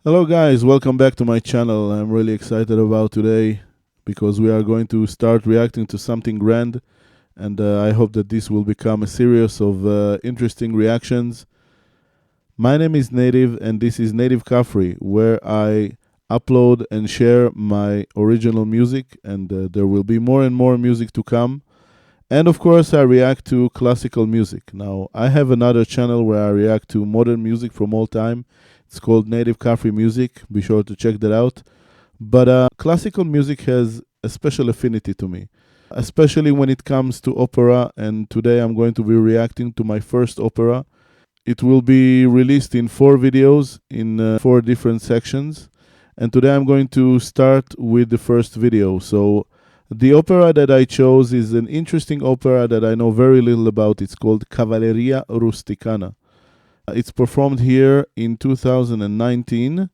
Hello, guys. Welcome back to my channel. I'm really excited about today because we are going to start reacting to something grand, and I hope that this will become a series of interesting reactions. My name is Native, and this is Native Cafri, where I upload and share my original music, and there will be more and more music to come. And of course, I react to classical music. Now, I have another channel where I react to modern music from all time. It's called Native Cafri Music. Be sure to check that out. But classical music has a special affinity to me, especially when it comes to opera. And today I'm going to be reacting to my first opera. It will be released in 4 videos in 4 different sections. And today I'm going to start with the first video. So the opera that I chose is an interesting opera that I know very little about. It's called Cavalleria Rusticana. It's performed here in 2019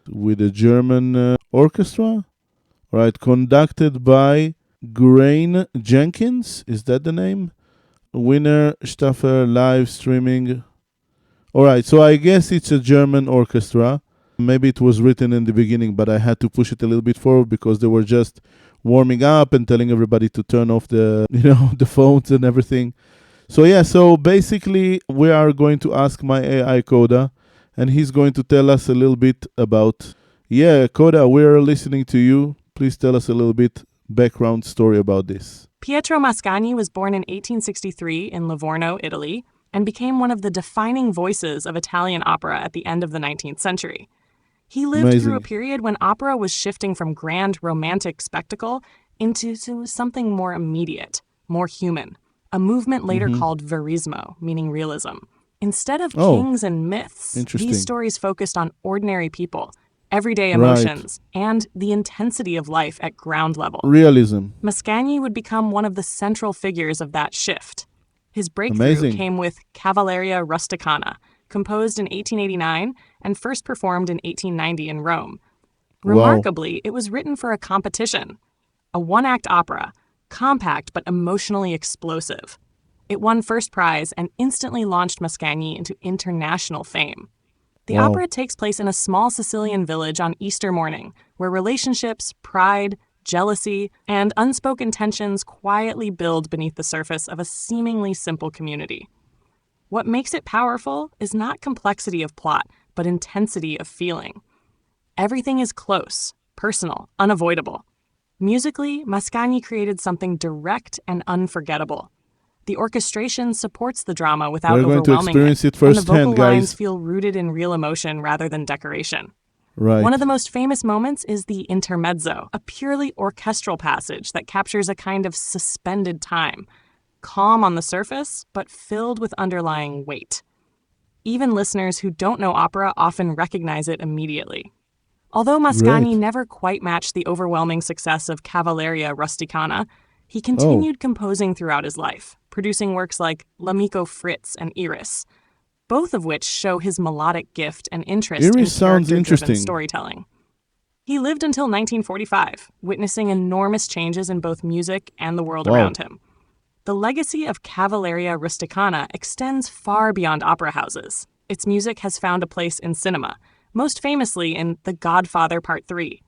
with a German orchestra, right? Conducted by Grain Jenkins. Is that the name? Winner Staffer live streaming. All right, so I guess it's a German orchestra. Maybe it was written in the beginning, but I had to push it a little bit forward because they were just warming up and telling everybody to turn off the the phones and everything. So yeah, so basically we are going to ask my AI Coda, and he's going to tell us a little bit about. Yeah, Coda, we're listening to you. Please tell us a little bit background story about this. Pietro Mascagni was born in 1863 in Livorno, Italy, and became one of the defining voices of Italian opera at the end of the 19th century. He lived through a Amazing. period when opera was shifting from grand romantic spectacle into something more immediate, more human, a movement later Mm-hmm. called verismo, meaning realism. Instead of Oh, kings and myths, these interesting. stories focused on ordinary people, everyday Right. emotions, and the intensity of life at ground level. Realism. Mascagni would become one of the central figures of that shift. His breakthrough Amazing. came with Cavalleria Rusticana, composed in 1889 and first performed in 1890 in Rome. Wow. Remarkably, it was written for a competition, a one-act opera, compact but emotionally explosive. It won first prize and instantly launched Mascagni into international fame. The Wow. opera takes place in a small Sicilian village on Easter morning, where relationships, pride, jealousy, and unspoken tensions quietly build beneath the surface of a seemingly simple community. What makes it powerful is not complexity of plot, but intensity of feeling. Everything is close, personal, unavoidable. Musically, Mascagni created something direct and unforgettable. The orchestration supports the drama without We're going to overwhelming it, experience it and the vocal firsthand, lines guys. feel rooted in real emotion rather than decoration. One of the Right. most famous moments is the intermezzo, a purely orchestral passage that captures a kind of suspended time, calm on the surface, but filled with underlying weight. Even listeners who don't know opera often recognize it immediately. Although Mascagni Great. never quite matched the overwhelming success of Cavalleria Rusticana, he Oh, continued composing throughout his life, producing works like L'Amico Fritz and Iris, both of which show his melodic gift and interest in Iris sounds character-driven interesting. storytelling. He lived until 1945, witnessing enormous changes in both music and the world Wow. around him. The legacy of Cavalleria Rusticana extends far beyond opera houses. Its music has found a place in cinema, most famously in The Godfather Part 3.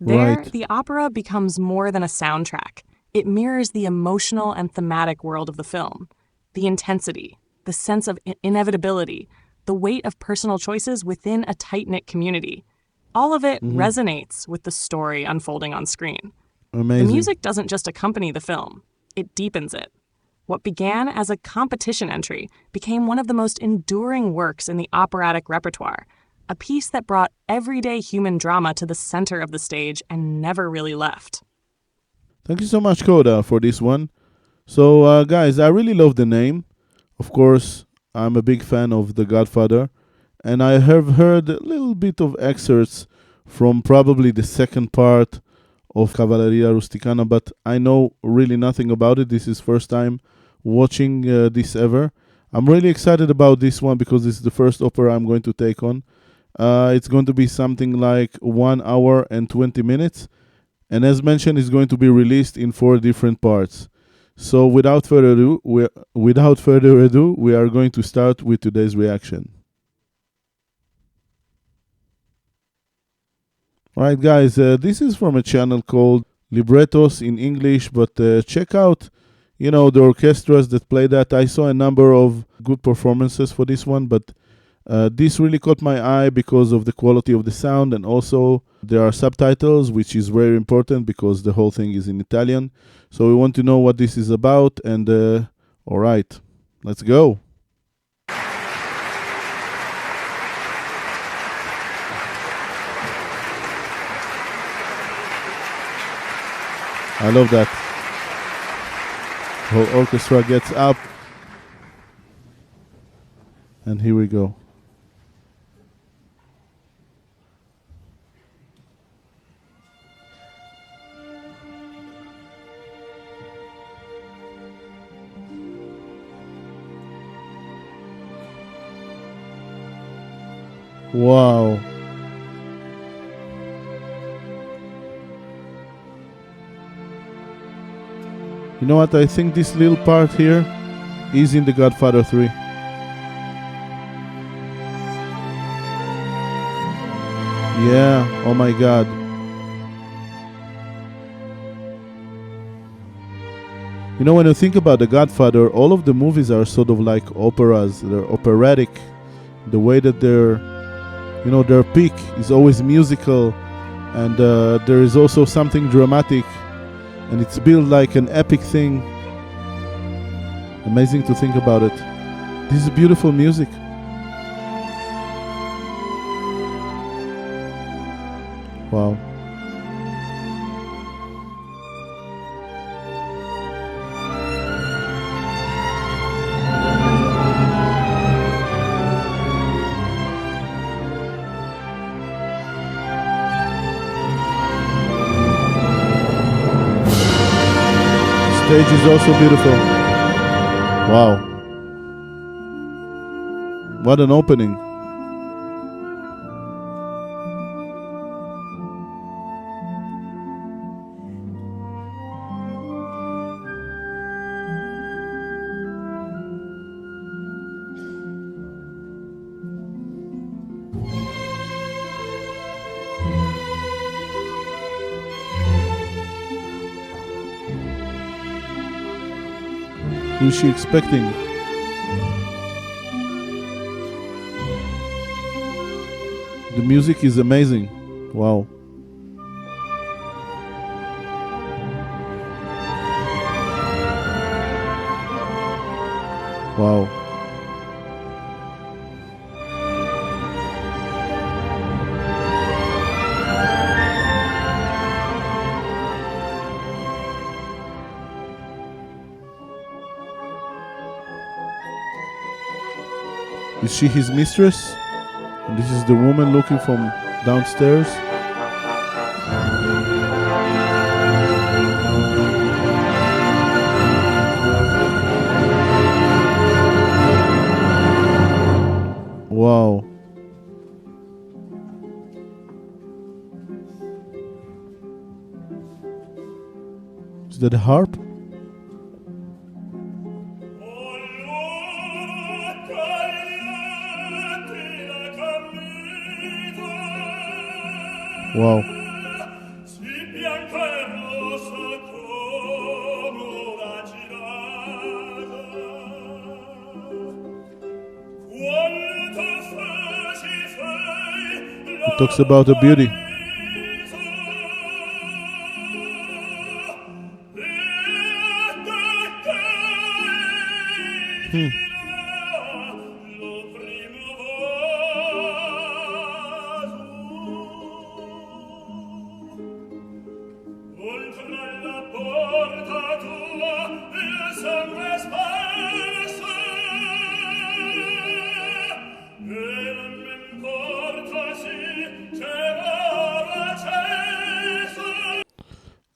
There, Right. the opera becomes more than a soundtrack. It mirrors the emotional and thematic world of the film. The intensity, the sense of inevitability, the weight of personal choices within a tight-knit community. All of it Mm-hmm. resonates with the story unfolding on screen. The Amazing. music doesn't just accompany the film, it deepens it. What began as a competition entry became one of the most enduring works in the operatic repertoire, a piece that brought everyday human drama to the center of the stage and never really left. Thank you so much, Coda, for this one. So, guys, I really love the name. Of course, I'm a big fan of The Godfather, and I have heard a little bit of excerpts from probably the second part of Cavalleria Rusticana, but I know really nothing about it. This is first time watching this ever. I'm really excited about this one because this is the first opera I'm going to take on. It's going to be something like 1 hour and 20 minutes. And as mentioned, it's going to be released in 4 different parts. So without further ado, we are going to start with today's reaction. Alright, guys, this is from a channel called Librettos in English, but check out, the orchestras that play that. I saw a number of good performances for this one, but this really caught my eye because of the quality of the sound, and also there are subtitles, which is very important because the whole thing is in Italian. So we want to know what this is about, and alright, let's go. I love that. The whole orchestra gets up. And here we go. Wow. You know what? I think this little part here is in The Godfather 3. Yeah, oh my god. When you think about The Godfather, all of the movies are sort of like operas. They're operatic. The way that their peak is always musical, and there is also something dramatic, and it's built like an epic thing. Amazing to think about it. This is beautiful music. Wow. Stage is also beautiful. Wow. What an opening. Who is she expecting? The music is amazing. Wow. Wow. Is she his mistress? And this is the woman looking from downstairs. Wow. Is that a harp? Wow. It talks about the beauty.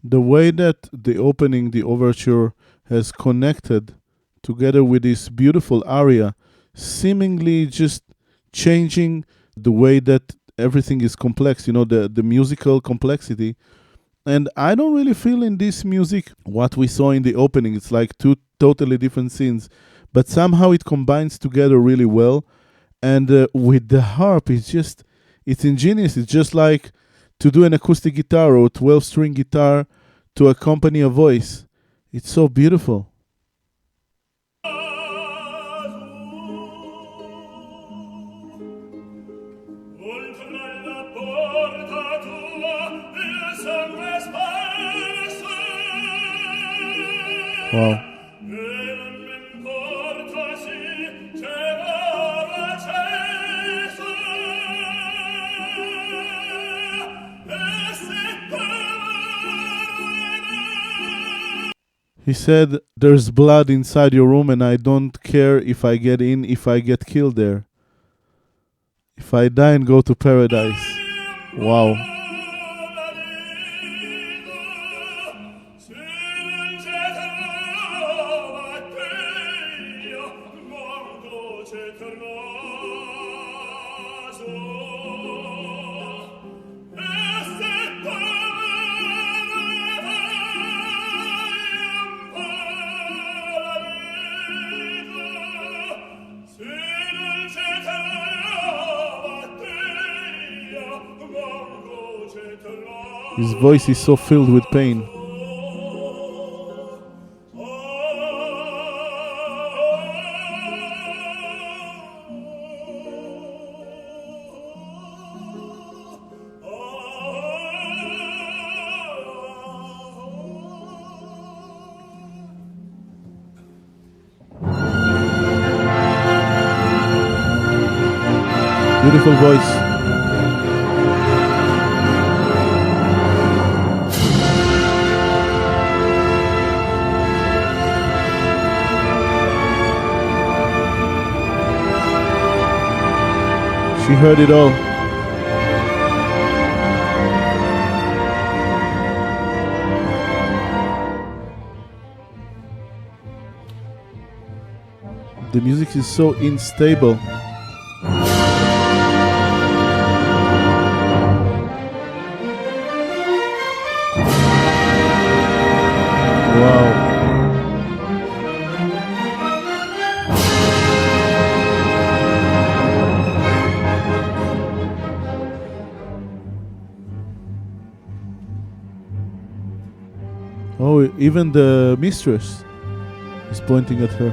The way that the opening, the overture, has connected together with this beautiful aria, seemingly just changing the way that everything is complex, the musical complexity. And I don't really feel in this music what we saw in the opening. It's like two totally different scenes, but somehow it combines together really well. And with the harp, it's ingenious. It's just like to do an acoustic guitar or 12-string guitar to accompany a voice. It's so beautiful. Wow. He said, there's blood inside your room and I don't care if I get in, if I get killed there. If I die and go to paradise. Wow. His voice is so filled with pain. Beautiful voice. She heard it all. The music is so unstable. Wow. Oh, even the mistress is pointing at her.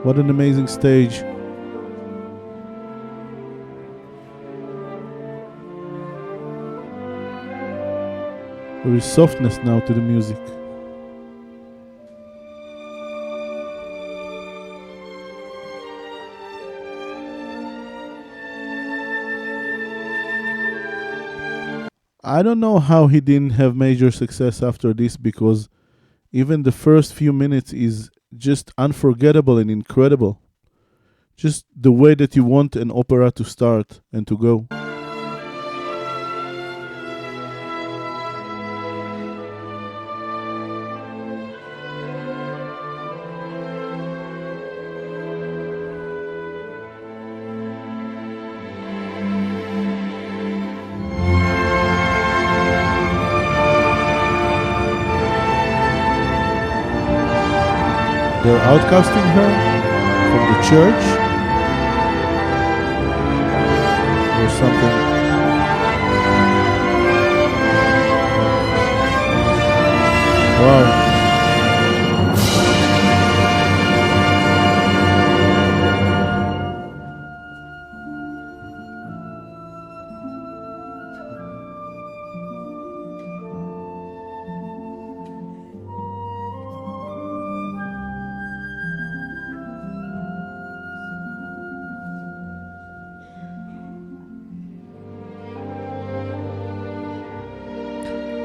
What an amazing stage. There is softness now to the music. I don't know how he didn't have major success after this, because even the first few minutes is just unforgettable and incredible. Just the way that you want an opera to start and to go. They're outcasting her from the church or something. Wow.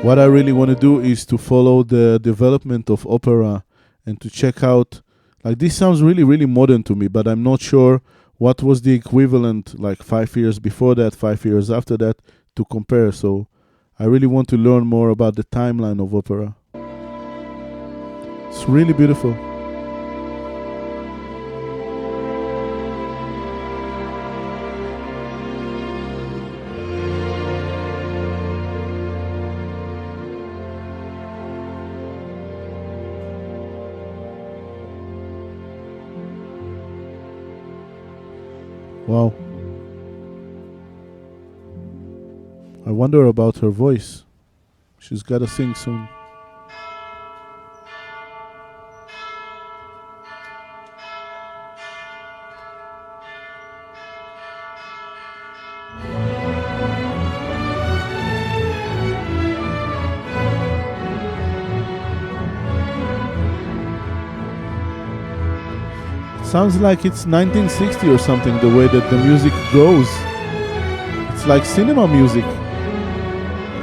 What I really want to do is to follow the development of opera and to check out, like, this sounds really, really modern to me, but I'm not sure what was the equivalent like 5 years before that, 5 years after that, to compare. So I really want to learn more about the timeline of opera. It's really beautiful. Wow. I wonder about her voice. She's gotta sing soon. Sounds like it's 1960 or something, the way that the music goes. It's like cinema music.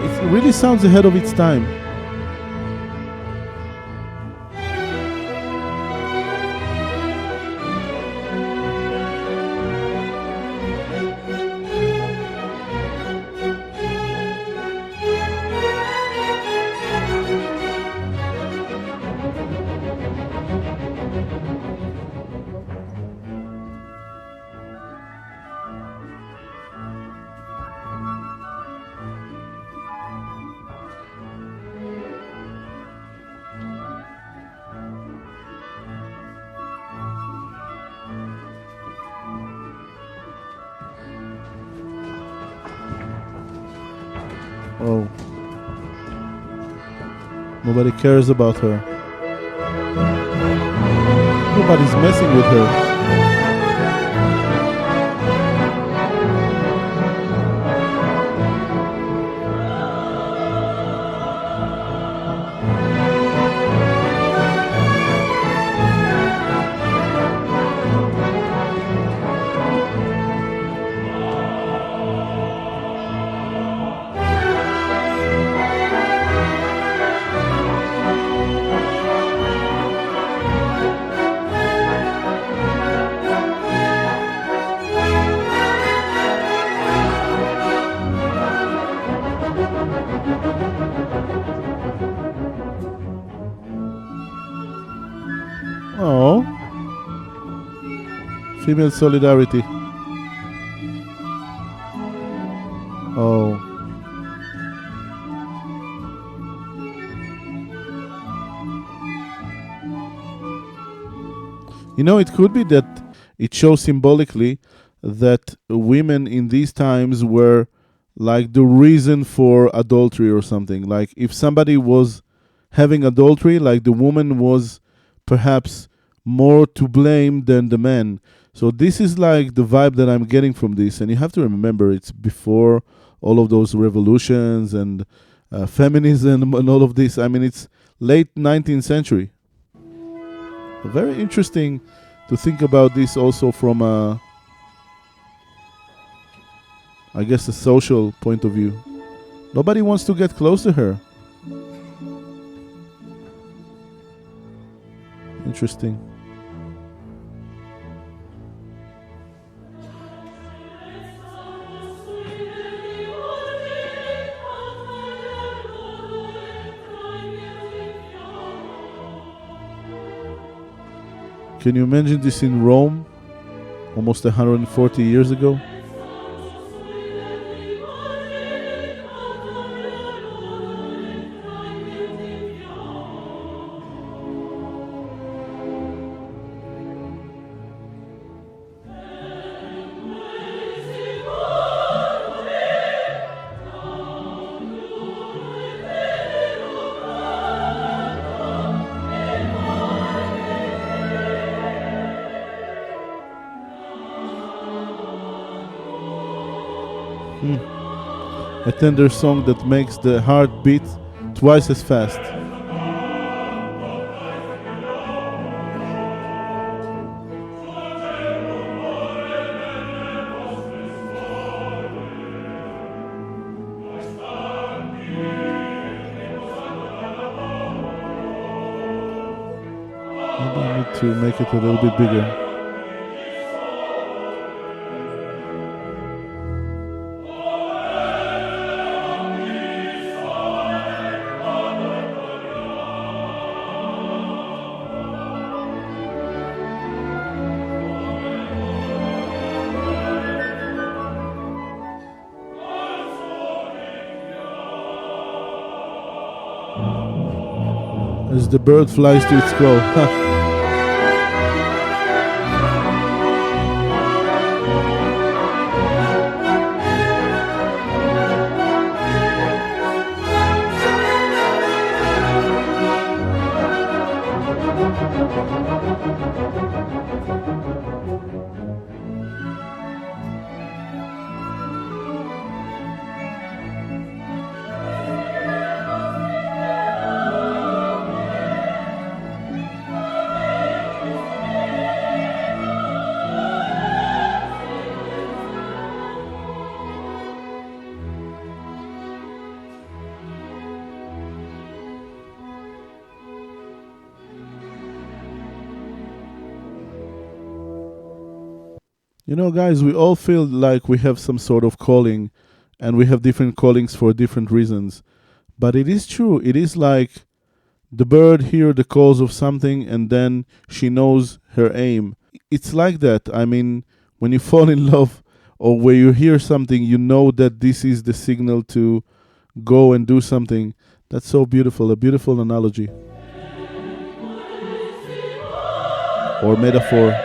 It really sounds ahead of its time. Oh. Nobody cares about her. Nobody's messing with her. Oh. Female solidarity. Oh. You know, it could be that it shows symbolically that women in these times were like the reason for adultery or something. Like if somebody was having adultery, like the woman was perhaps more to blame than the man. So this is like the vibe that I'm getting from this. And you have to remember it's before all of those revolutions and feminism and all of this. I mean, it's late 19th century. Very interesting to think about this also from I guess a social point of view. Nobody wants to get close to her. Interesting. Can you imagine this in Rome almost 140 years ago? A tender song that makes the heart beat twice as fast. Maybe I need to make it a little bit bigger. as the bird flies to its call. You know, guys, we all feel like we have some sort of calling, and we have different callings for different reasons. But it is true. It is like the bird hears the calls of something, and then she knows her aim. It's like that. I mean, when you fall in love or when you hear something, you know that this is the signal to go and do something. That's so beautiful. A beautiful analogy or metaphor.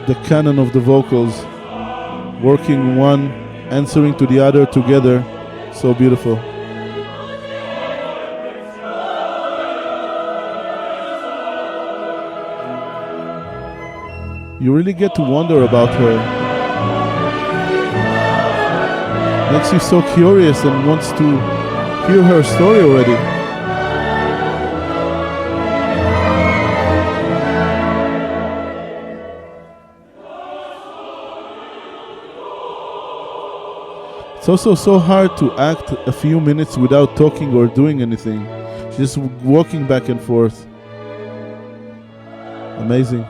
The canon of the vocals, working one, answering to the other together. So beautiful. You really get to wonder about her. Makes you so curious and wants to hear her story already. It's also so hard to act a few minutes without talking or doing anything. Just walking back and forth. Amazing.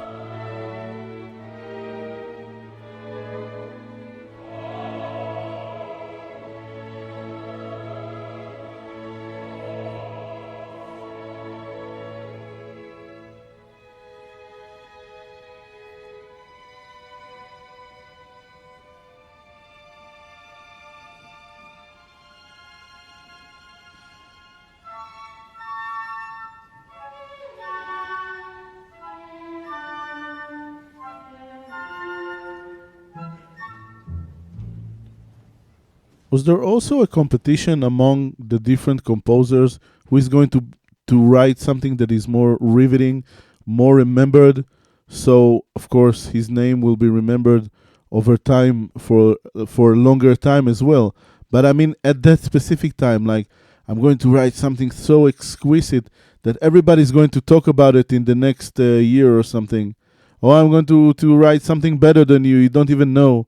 Was there also a competition among the different composers who is going to write something that is more riveting, more remembered? So of course his name will be remembered over time for a longer time as well. But I mean at that specific time, like I'm going to write something so exquisite that everybody's going to talk about it in the next year or something. Or I'm going to write something better than you don't even know.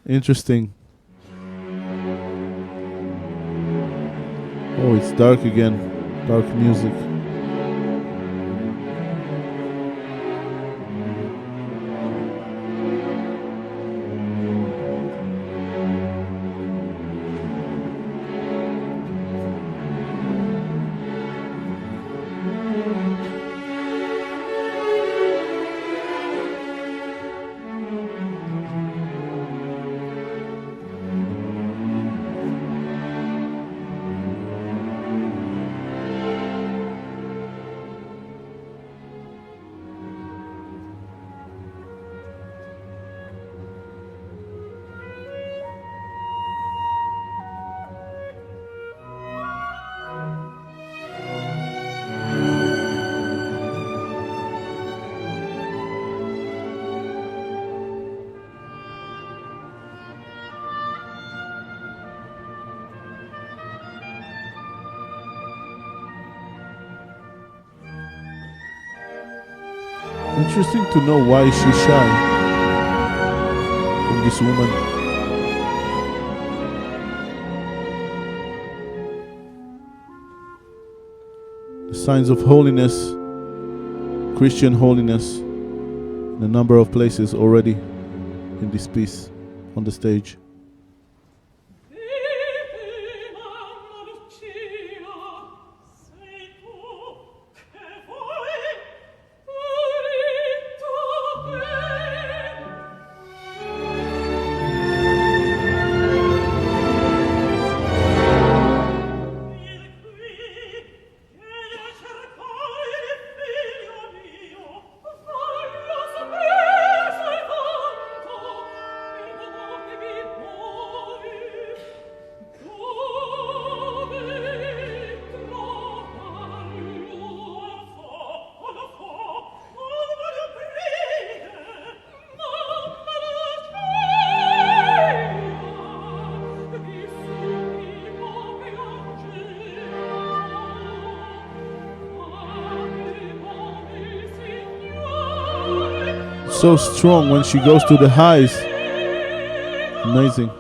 Interesting. Oh, it's dark again. Dark music. Interesting to know why she's shy from this woman. the signs of holiness, Christian holiness, in a number of places already in this piece on the stage. So strong when she goes to the highs. Amazing.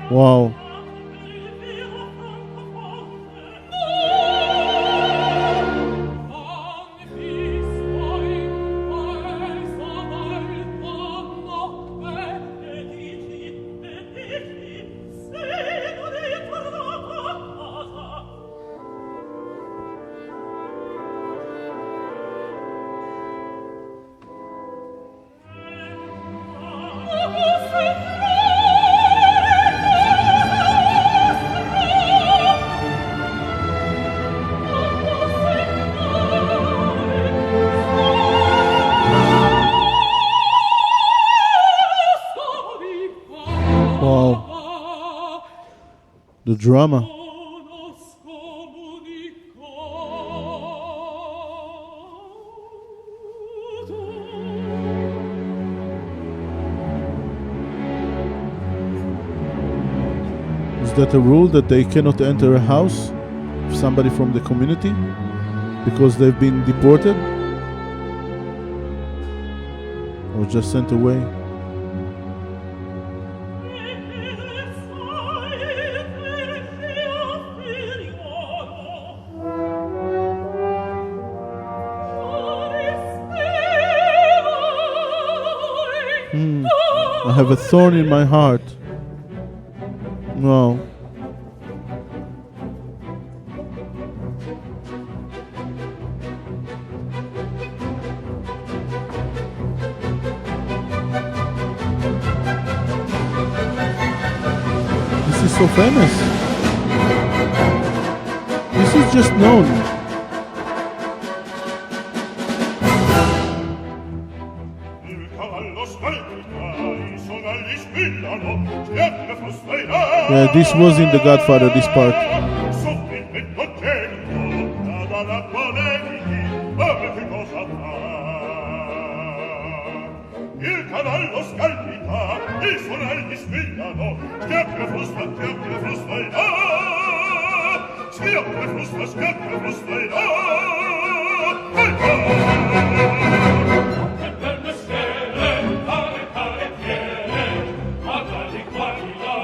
Wow. Wow. The drama. Is that a rule that they cannot enter a house of somebody from the community because they've been deported or just sent away? I have a thorn in my heart. No. This is so famous. This is just known. Yeah, this was in The Godfather, this part. Il cavallo scalpita, i sonagli squillano, schiappe frusta, schiappe frusta, che per mestiere, fare carrettiere, guardali qua di là.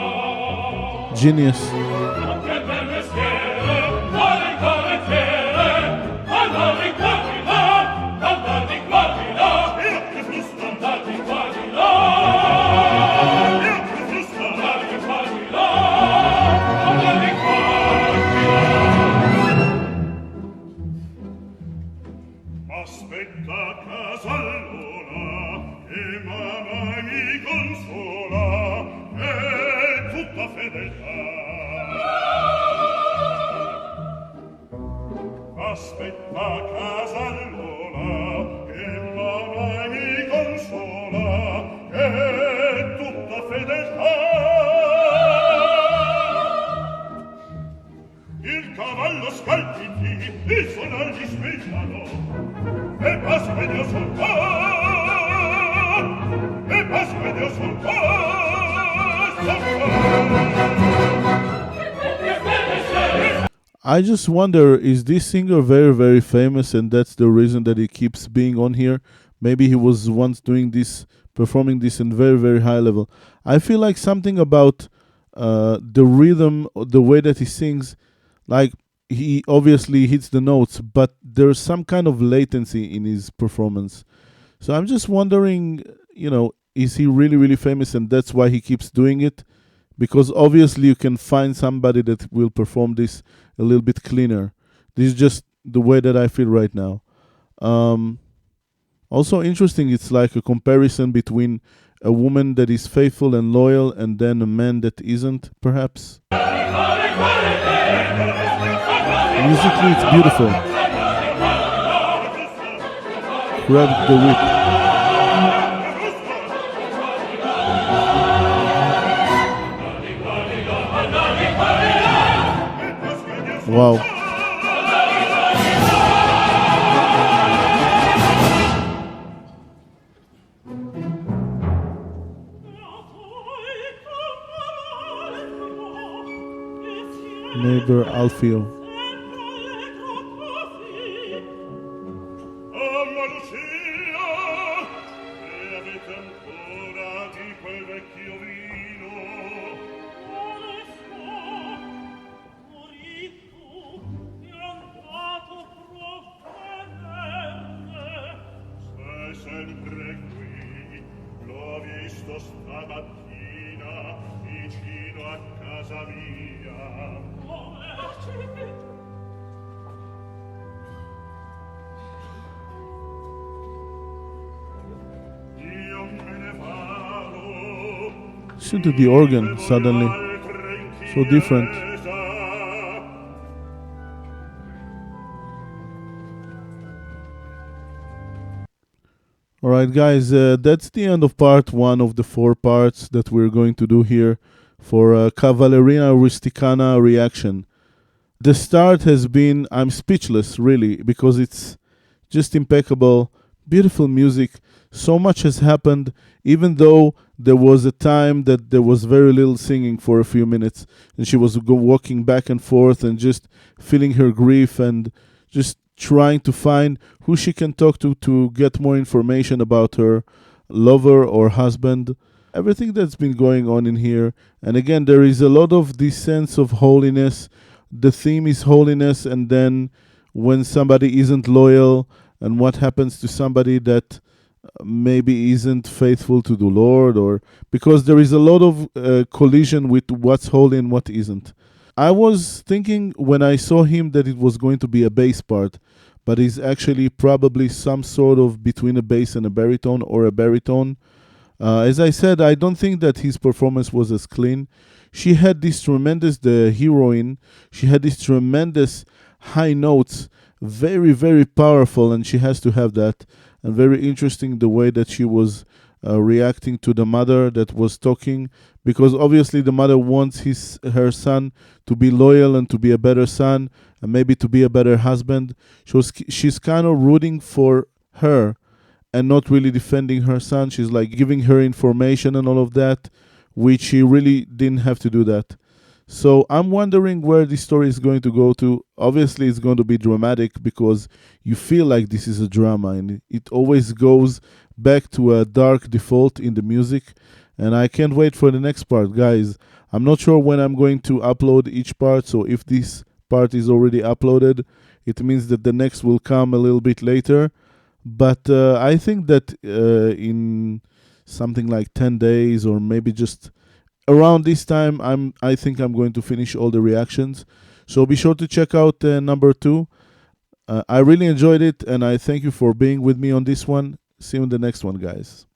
Genius. Che per mestiere, fare carrettiere, guardali qua di là, guardali qua di là. Aspetta a casa allora, che mamma mi consola, è tutta fedeltà. Aspetta a casa allora, che mamma mi consola, è tutta fedeltà. Il cavallo scalpiti, i sonagli squillano, e Pasqua e Dio son qua, e Pasqua e Dio son qua, son qua. I just wonder, is this singer very, very famous and that's the reason that he keeps being on here? Maybe he was once doing this, performing this in very, very high level. I feel like something about the rhythm, the way that he sings, like he obviously hits the notes, but there's some kind of latency in his performance. So I'm just wondering, is he really, really famous and that's why he keeps doing it? Because obviously you can find somebody that will perform this a little bit cleaner. This is just the way that I feel right now. Um, Also interesting, it's like a comparison between a woman that is faithful and loyal and then a man that isn't, perhaps. Musically, it's beautiful. Grab the whip. Wow. Neighbor Alfio. Stamattina vicino a casa mia. Io me ne vado. Listen to the organ suddenly. So different. Alright, guys, that's the end of part one of the 4 parts that we're going to do here for Cavalleria Rusticana reaction. The start has been, I'm speechless, really, because it's just impeccable, beautiful music. So much has happened, even though there was a time that there was very little singing for a few minutes, and she was walking back and forth and just feeling her grief and just trying to find who she can talk to get more information about her lover or husband. Everything that's been going on in here. And again, there is a lot of this sense of holiness. The theme is holiness, and then when somebody isn't loyal and what happens to somebody that maybe isn't faithful to the Lord, or because there is a lot of collision with what's holy and what isn't. I was thinking when I saw him that it was going to be a bass part, but it's actually probably some sort of between a bass and a baritone, or a baritone. As I said, I don't think that his performance was as clean. She had this tremendous, the heroine, she had these tremendous high notes, very, very powerful, and she has to have that. And very interesting the way that she was reacting to the mother that was talking, because obviously the mother wants her son to be loyal and to be a better son and maybe to be a better husband. She's kind of rooting for her and not really defending her son. She's like giving her information and all of that, which she really didn't have to do that. So I'm wondering where this story is going to go to. Obviously, it's going to be dramatic because you feel like this is a drama, and it always goes back to a dark default in the music. And I can't wait for the next part, guys. I'm not sure when I'm going to upload each part, so if this part is already uploaded, it means that the next will come a little bit later. But I think that in something like 10 days or maybe just around this time, I think I'm going to finish all the reactions. So be sure to check out number 2. I really enjoyed it, and I thank you for being with me on this one. See you in the next one, guys.